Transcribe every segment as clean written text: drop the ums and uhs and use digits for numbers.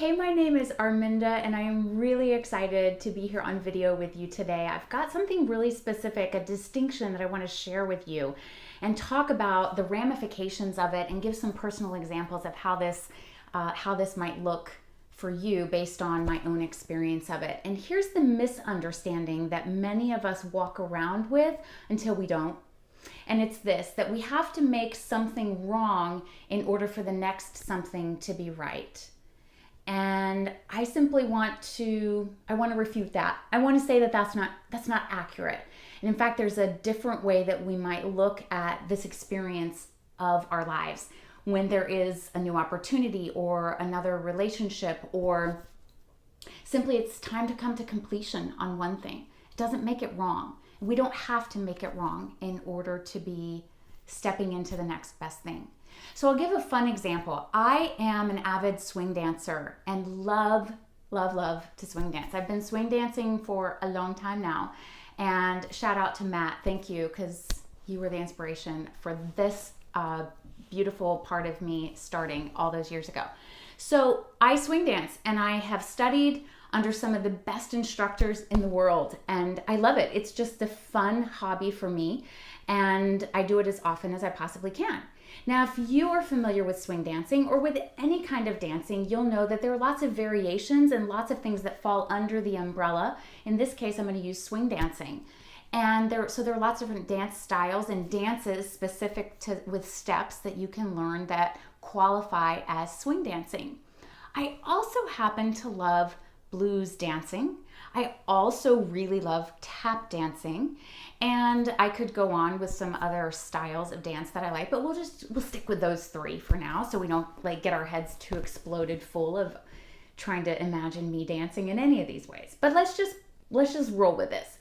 Hey, my name is Arminda, and I am really excited to be here on video with you today. I've got something really specific, a distinction that I want to share with you and talk about the ramifications of it and give some personal examples of how this might look for you based on my own experience of it. And here's the misunderstanding that many of us walk around with until we don't. And it's this, that we have to make something wrong in order for the next something to be right. And I simply want to refute that. I want to say that that's not accurate. And in fact, there's a different way that we might look at this experience of our lives when there is a new opportunity or another relationship, or simply it's time to come to completion on one thing. It doesn't make it wrong. We don't have to make it wrong in order to be stepping into the next best thing. So I'll give a fun example. I am an avid swing dancer and love to swing dance. I've been swing dancing for a long time now. And shout out to Matt. Thank you, because you were the inspiration for this beautiful part of me starting all those years ago. So I swing dance, and I have studied under some of the best instructors in the world, and I love it. It's just a fun hobby for me, and I do it as often as I possibly can. Now, if you are familiar with swing dancing or with any kind of dancing, you'll know that there are lots of variations and lots of things that fall under the umbrella. In this case, I'm going to use swing dancing. And there are lots of different dance styles and dances specific to with steps that you can learn that qualify as swing dancing. I also happen to love blues dancing. I also really love tap dancing, and I could go on with some other styles of dance that I like, but we'll stick with those three for now, so we don't get our heads too exploded full of trying to imagine me dancing in any of these ways. But let's just roll with this.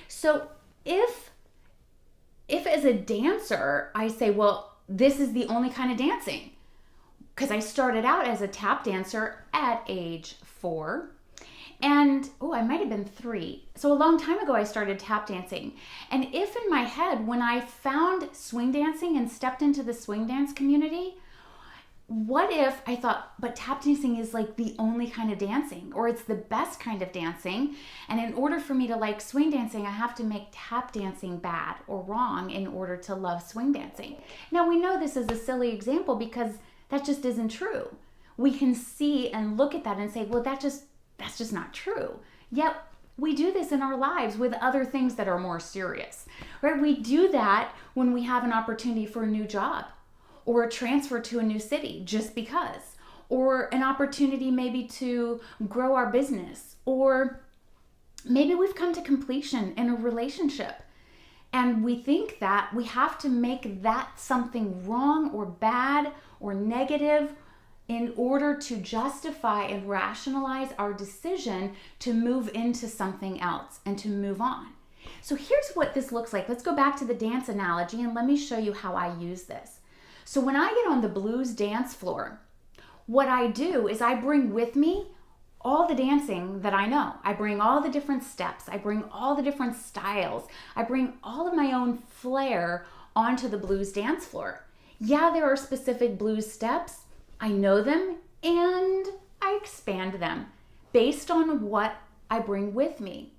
So if as a dancer I say, well, this is the only kind of dancing, because I started out as a tap dancer at age 4. And, I might have been 3. So a long time ago, I started tap dancing. And if in my head, when I found swing dancing and stepped into the swing dance community, what if I thought, but tap dancing is the only kind of dancing, or it's the best kind of dancing. And in order for me to like swing dancing, I have to make tap dancing bad or wrong in order to love swing dancing. Now, we know this is a silly example because that just isn't true. We can see and look at that and say, well, that's just not true. Yet we do this in our lives with other things that are more serious, right? We do that when we have an opportunity for a new job or a transfer to a new city just because, or an opportunity maybe to grow our business, or maybe we've come to completion in a relationship and we think that we have to make that something wrong or bad or negative in order to justify and rationalize our decision to move into something else and to move on. So here's what this looks like. Let's go back to the dance analogy and let me show you how I use this. So when I get on the blues dance floor, what I do is I bring with me all the dancing that I know. I bring all the different steps. I bring all the different styles. I bring all of my own flair onto the blues dance floor. Yeah, there are specific blues steps. I know them and I expand them based on what I bring with me.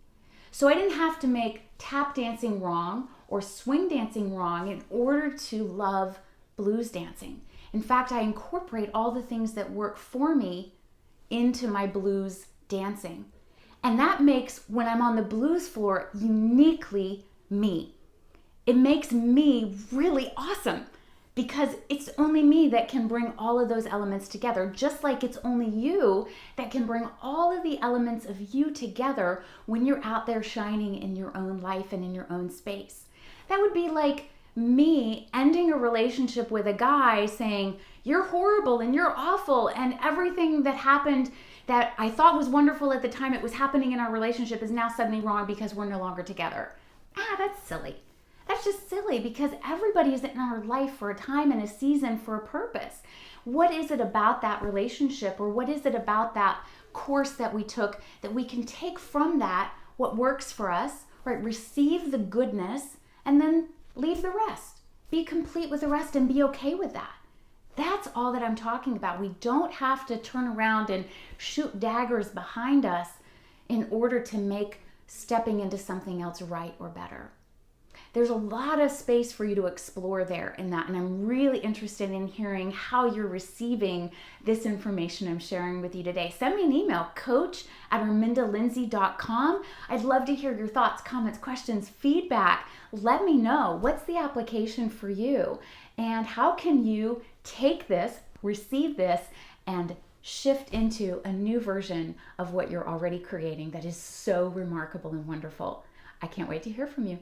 So I didn't have to make tap dancing wrong or swing dancing wrong in order to love blues dancing. In fact, I incorporate all the things that work for me into my blues dancing. And that makes when I'm on the blues floor uniquely me. It makes me really awesome, because it's only me that can bring all of those elements together, just like it's only you that can bring all of the elements of you together when you're out there shining in your own life and in your own space. That would be like me ending a relationship with a guy saying, you're horrible and you're awful, and everything that happened that I thought was wonderful at the time it was happening in our relationship is now suddenly wrong because we're no longer together. That's silly. That's just silly, because everybody is in our life for a time and a season for a purpose. What is it about that relationship, or what is it about that course that we took that we can take from that what works for us, right? Receive the goodness and then leave the rest. Be complete with the rest and be okay with that. That's all that I'm talking about. We don't have to turn around and shoot daggers behind us in order to make stepping into something else right or better. There's a lot of space for you to explore there in that, and I'm really interested in hearing how you're receiving this information I'm sharing with you today. Send me an email, coach@armindalindsay.com. I'd love to hear your thoughts, comments, questions, feedback. Let me know what's the application for you, and how can you take this, receive this, and shift into a new version of what you're already creating that is so remarkable and wonderful. I can't wait to hear from you.